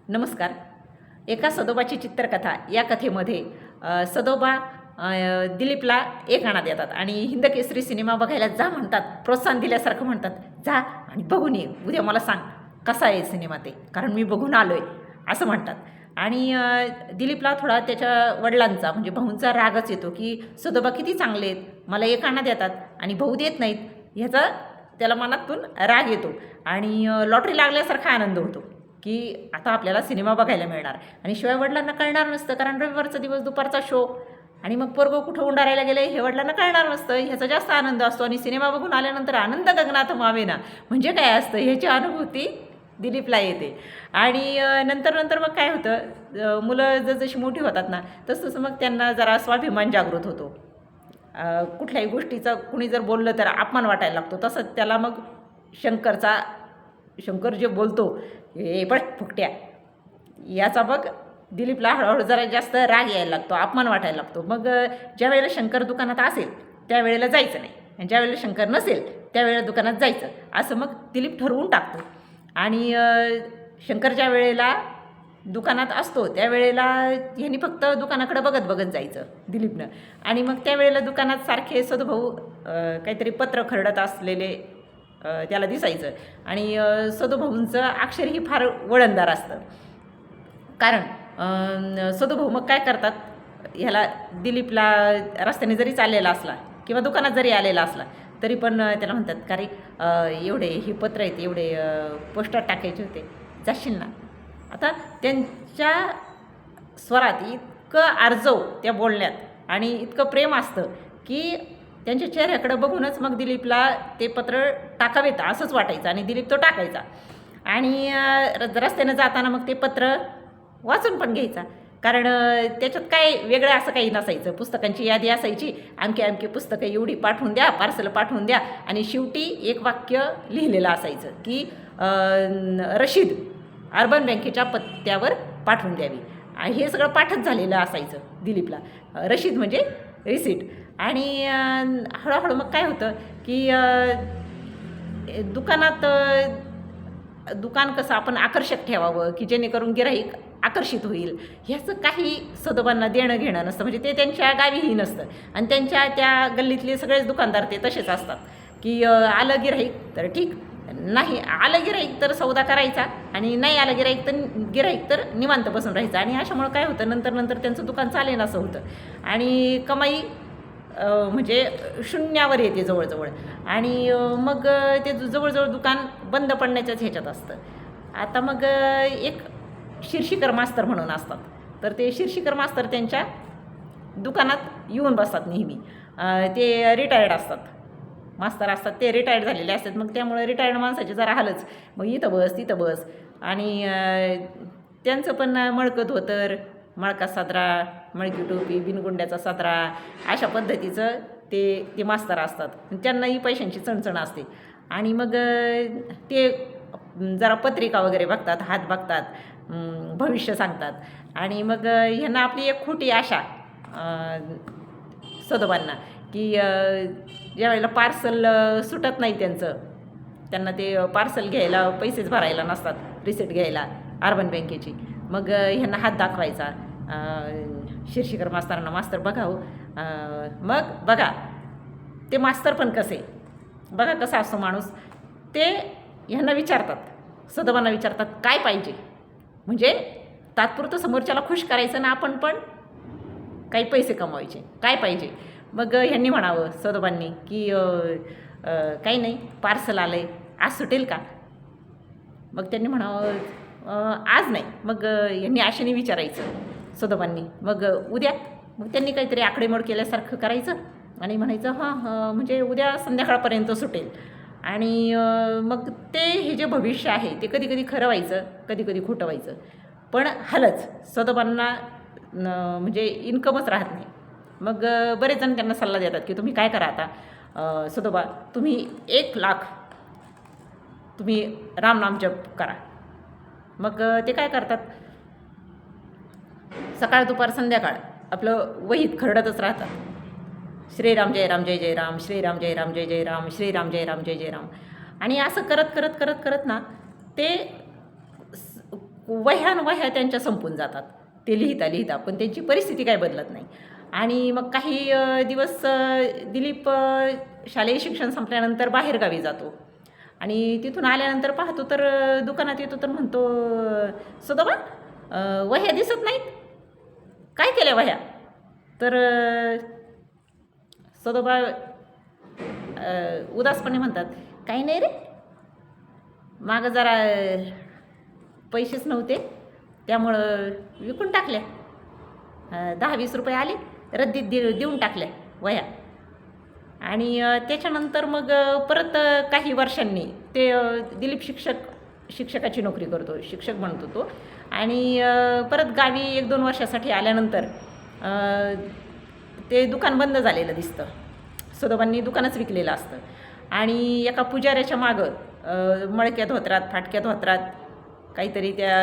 नमस्कार. एका सदोबाची चित्रकथा या कथेमध्ये सदोबा दिलीपला एक आणा देतात आणि हिंदकेसरी सिनेमा बघायला जा म्हणतात, प्रोत्साहन दिल्यासारखं म्हणतात. जा आणि बघून ये, उद्या मला सांग कसा आहे सिनेमा ते, कारण मी बघून आलो आहे असं म्हणतात. आणि दिलीपला थोडा त्याच्या वडिलांचा म्हणजे भाऊंचा रागच येतो की सदोबा किती चांगले आहेत, मला एक आणा देतात आणि भाऊ देत नाहीत, ह्याचा त्याला मनातून राग येतो. आणि लॉटरी लागल्यासारखा आनंद होतो की आता आपल्याला सिनेमा बघायला मिळणार. आणि शिवाय वडिलांना कळणार नसतं, कारण रविवारचा दिवस दुपारचा शो आणि मग पोरगं कुठं उंडारायला गेलं हे वडिलांना कळणार नसतं. ह्याचा जास्त आनंद असतो आणि सिनेमा बघून आल्यानंतर आनंद गगनात मावेना म्हणजे काय असतं ह्याची अनुभूती दिलीपला येते. आणि नंतर नंतर मग काय होतं, मुलं जसजशी मोठी होतात ना तसं मग त्यांना जरा स्वाभिमान जागृत होतो. कुठल्याही गोष्टीचा कुणी जर बोललं तर अपमान वाटायला लागतो. तसंच त्याला मग शंकर जे बोलतो हे पण फुकट्या, याचा मग दिलीपला हळूहळू जरा जास्त राग यायला लागतो, अपमान वाटायला लागतो. मग ज्या वेळेला शंकर दुकानात असेल त्यावेळेला जायचं नाही आणि ज्या वेळेला शंकर नसेल त्यावेळेला दुकानात जायचं असं मग दिलीप ठरवून टाकतो. आणि शंकर ज्या वेळेला दुकानात असतो त्यावेळेला ह्यांनी फक्त दुकानाकडं बघत बघत जायचं दिलीपनं. आणि मग त्यावेळेला दुकानात सारखे सदुभाऊ काहीतरी पत्र खरडत असलेले त्याला दिसायचं. आणि सदुभाऊंचं अक्षरही फार वळणदार असतं, कारण सदुभाऊ मग काय करतात, ह्याला दिलीपला रस्त्याने जरी चाललेला असला किंवा दुकानात जरी आलेला असला तरी पण त्याला म्हणतात का रे एवढे ही पत्र आहेत, एवढे पोस्टर टाकायचे होते, जाशील ना. आता त्यांच्या स्वरात इतकं आर्जव त्या बोलण्यात आणि इतकं प्रेम असतं की त्यांच्या चेहऱ्याकडं बघूनच मग दिलीपला ते पत्र टाकावेत असंच वाटायचं आणि दिलीप तो टाकायचा. आणि रस्त्यानं जाताना मग ते पत्र वाचून पण घ्यायचा, कारण त्याच्यात काय वेगळं असं काही नसायचं. पुस्तकांची यादी असायची, अमके पुस्तकं एवढी पाठवून द्या, पार्सल पाठवून द्या, आणि शेवटी एक वाक्य लिहिलेलं असायचं की रशीद अर्बन बँकेच्या पत्त्यावर पाठवून द्यावी. हे सगळं पाठच झालेलं असायचं दिलीपला, रशीद म्हणजे रिसीट. आणि हळूहळू मग काय होतं की दुकान कसं आपण आकर्षक ठेवावं की जेणेकरून गिऱ्हाईक आकर्षित होईल, ह्याचं काही सदोबांना देणं घेणं नसतं. म्हणजे ते त्यांच्या गावीही नसतं आणि त्यांच्या त्या गल्लीतले सगळेच दुकानदार ते तसेच असतात की आलं गिऱ्हाईक तर ठीक, नाही आलं गिऱ्हाईक तर सौदा करायचा, आणि नाही आलं गिऱ्हाईक तर निवांत बसून राहायचं. आणि अशामुळं काय होतं, नंतर त्यांचं दुकान चालेन असं होतं आणि कमाई म्हणजे शून्यावर येते जवळजवळ. आणि मग ते जवळजवळ दुकान बंद पडण्याच्याच ह्याच्यात असतं. आता मग एक शिर्षीकर मास्तर म्हणून असतात, तर ते शिर्षीकर मास्तर त्यांच्या दुकानात येऊन बसतात नेहमी. ते रिटायर्ड असतात, मास्तर असतात ते रिटायर्ड झालेले असतात. मग त्यामुळे रिटायर्ड माणसाचे जरा हालच, मग इथं बस तिथं बस. आणि त्यांचं पण मळकं धोतर, मळका सादरा, मळकी टोपी, बिनगुंड्याचा सादरा, अशा पद्धतीचं ते मास्तर असतात. त्यांनाही पैशांची चणचण असते. आणि मग ते जरा पत्रिका वगैरे बघतात, हात बघतात, भविष्य सांगतात. आणि मग ह्यांना आपली एक खोटी आशा सदोबांना की ज्यावेळेला पार्सल सुटत नाही त्यांना ते पार्सल घ्यायला पैसेच भरायला नसतात, रिसिट घ्यायला अर्बन बँकेची. मग ह्यांना हात दाखवायचा शिर्षीकर मास्तरांना, मास्तर बघावं. मग बघा ते मास्तर पण कसे, बघा कसा असतो माणूस. ते ह्यांना विचारतात, सदोबांना विचारतात काय पाहिजे, म्हणजे तात्पुरतं समोरच्याला खुश करायचं ना आपण पण काही पैसे कमवायचे, काय पाहिजे. मग ह्यांनी म्हणावं सदोबांनी की काही नाही, पार्सल आलं आहे, आज सुटेल का. मग त्यांनी म्हणावं आज नाही. मग यांनी आशेने विचारायचं सदोबांनी, मग उद्या. मग त्यांनी काहीतरी आकडेमोड केल्यासारखं करायचं आणि म्हणायचं हां म्हणजे उद्या संध्याकाळपर्यंत सुटेल. आणि मग हे जे भविष्य आहे ते कधी कधी खरं व्हायचं, कधी कधी खोटं व्हायचं, पण हलच सदोबांना म्हणजे इन्कमच राहत नाही. मग बरेच जण त्यांना सल्ला देतात की तुम्ही काय करा आता सदोबा, तुम्ही 1,00,000 तुम्ही रामनाम जप करा. मग ते काय करतात, सकाळ दुपार संध्याकाळ आपलं वहीत खरडतच राहतात, श्रीराम जय राम जय जय राम, श्रीराम जय राम जय जय राम, श्रीराम जय राम जय जय राम. आणि असं करत करत करत करत ना ते वह्या त्यांच्या संपून जातात ते लिहिता लिहिता, पण त्यांची परिस्थिती काय बदलत नाही. आणि मग काही दिवस दिलीप शालेय शिक्षण संपल्यानंतर बाहेरगावी जातो आणि तिथून आल्यानंतर पाहतो तर दुकानात येतो तर म्हणतो, सदोबा वह्या दिसत नाहीत, काय केल्या वह्या? तर सदोबा उदासपणे म्हणतात, काही नाही रे, मागं जरा पैसेच नव्हते त्यामुळं विकून टाकल्या, 10-20 रुपये आले रद्दीत देऊन टाकल्या वह्या. आणि त्याच्यानंतर मग परत काही वर्षांनी ते दिलीप शिक्षकाची नोकरी करतो, शिक्षक बनतो तो. आणि परत गावी 1-2 वर्षासाठी आल्यानंतर ते दुकान बंद झालेलं दिसतं. सदोबांनी दुकानच विकलेलं असतं आणि एका पुजाऱ्याच्या मागं मळक्या धोत्रात, फाटक्या धोत्रात काहीतरी त्या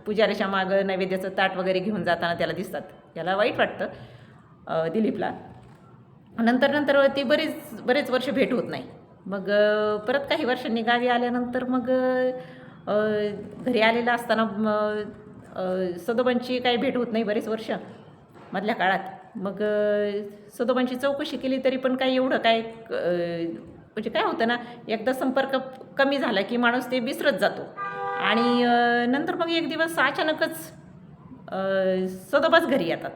पुजाऱ्याच्या मागं नैवेद्याचं ताट वगैरे घेऊन जाताना त्याला दिसतात. याला वाईट वाटतं दिलीपला. नंतर ती बरेच वर्ष भेट होत नाही. मग परत काही वर्षांनी गावी आल्यानंतर मग घरी आलेला असताना सदोबांची काही भेट होत नाही बरेच वर्ष मधल्या काळात. मग सदोबांची चौकशी केली तरी पण काही एवढं काय म्हणजे काय होतं ना, एकदा संपर्क कमी झाला की माणूस ते विसरत जातो. आणि नंतर मग एक दिवस अचानकच सदोबाच घरी येतात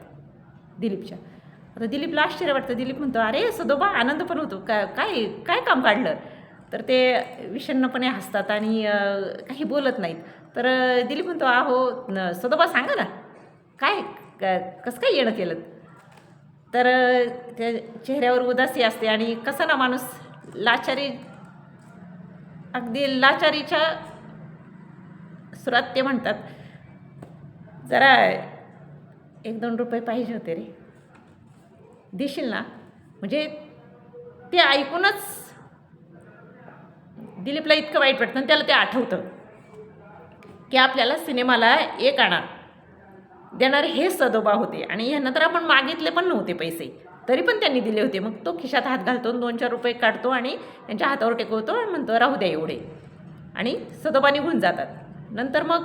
दिलीपच्या. आता दिलीपला आश्चर्य वाटतं. दिलीप म्हणतो, अरे सदोबा, आनंद पण होतो, काय काम काढलं? तर ते विषण्णपणे हसतात आणि काही बोलत नाहीत. तर दिलीप म्हणतो, अहो सदोबा सांगा ना, कसं काय येणं केलं? तर त्या चेहऱ्यावर उदासी असते आणि कसा ना माणूस अगदी लाचारीच्या सुरात ते म्हणतात, जरा 1-2 रुपये पाहिजे होते रे, देशील ना? म्हणजे ते ऐकूनच दिलीपला इतकं वाईट वाटतं आणि त्याला ते आठवतं की आपल्याला सिनेमाला 1 आणा देणारे हे सदोबा होते आणि ह्यांना तर आपण मागितले पण नव्हते पैसे, तरी पण त्यांनी दिले होते. मग तो खिशात हात घालतो, 2-4 रुपये काढतो आणि त्यांच्या हातावर टेकवतो आणि म्हणतो, राहू द्या एवढे, आणि सदोबा निघून जातात. नंतर मग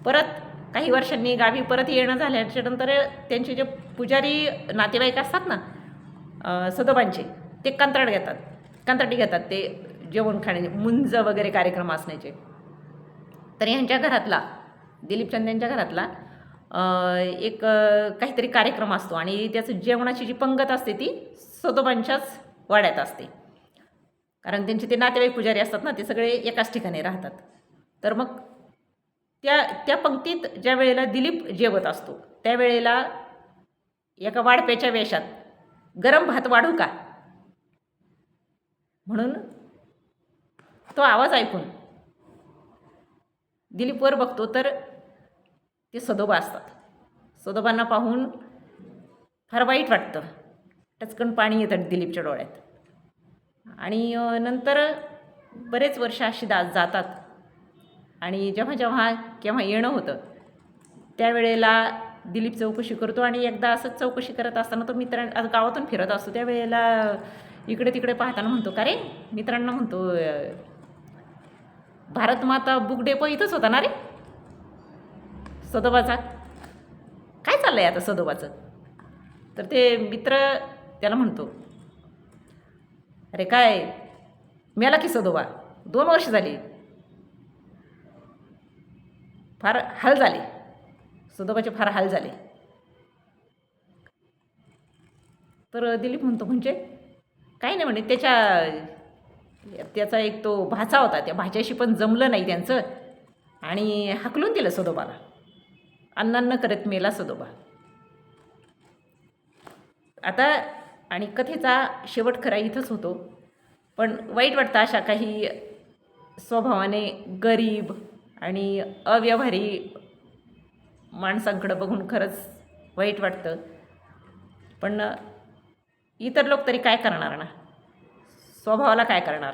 परत काही वर्षांनी गावी परत येणं झाल्याच्यानंतर त्यांचे जे पुजारी नातेवाईक असतात ना सदोबांचे, ते कंत्राटी घेतात ते जेवण खाणे, मुंज वगैरे कार्यक्रम असण्याचे. तर ह्यांच्या घरातला, दिलीपचंद यांच्या घरातला एक काहीतरी कार्यक्रम असतो आणि त्याचं जेवणाची जी पंगत असते ती सदोबांच्याच वाड्यात असते, कारण त्यांचे ते नातेवाईक पुजारी असतात ना, ते सगळे एकाच ठिकाणी राहतात. तर मग त्या पंक्तीत ज्या वेळेला दिलीप जेवत असतो त्यावेळेला एका वाढप्याच्या वेशात, गरम भात वाढू का, म्हणून तो आवाज ऐकून दिलीप वर बघतो तर ते सदोबा असतात. सदोबांना पाहून फार वाईट वाटतं, टचकन पाणी येतं दिलीपच्या डोळ्यात. आणि नंतर बरेच वर्ष अशी जातात आणि जेव्हा केव्हा येणं होतं त्यावेळेला दिलीप चौकशी करतो. आणि एकदा असंच चौकशी करत असताना तो गावातून फिरत असतो, त्यावेळेला इकडे तिकडे पाहताना म्हणतो, का रे मित्रांना म्हणतो, भारतमाता बुक डेपो इथंच होता ना रे सदोबाचा, काय चाललं आहे आता सदोबाचं? तर ते मित्र त्याला म्हणतो, अरे काय मेला की सदोबा, 2 वर्ष झाली, फार हाल झाले सदोबाचे, फार हाल झाले. तर दिलीप म्हणतो, म्हणजे काही नाही म्हणे, त्याचा एक तो भाचा होता, त्या भाच्याशी पण जमलं नाही त्यांचं आणि हाकलून दिलं सदोबाला, अन्नान्न करत मेला सदोबा. आता आणि कथेचा शेवट खरा इथंच होतो. पण वाईट वाटतं अशा काही स्वभावाने गरीब आणि अव्यवहारी माणसांकडे बघून, खरंच वाईट वाटतं. पण इतर लोक तरी काय करणार ना, स्वभावाला काय करणार.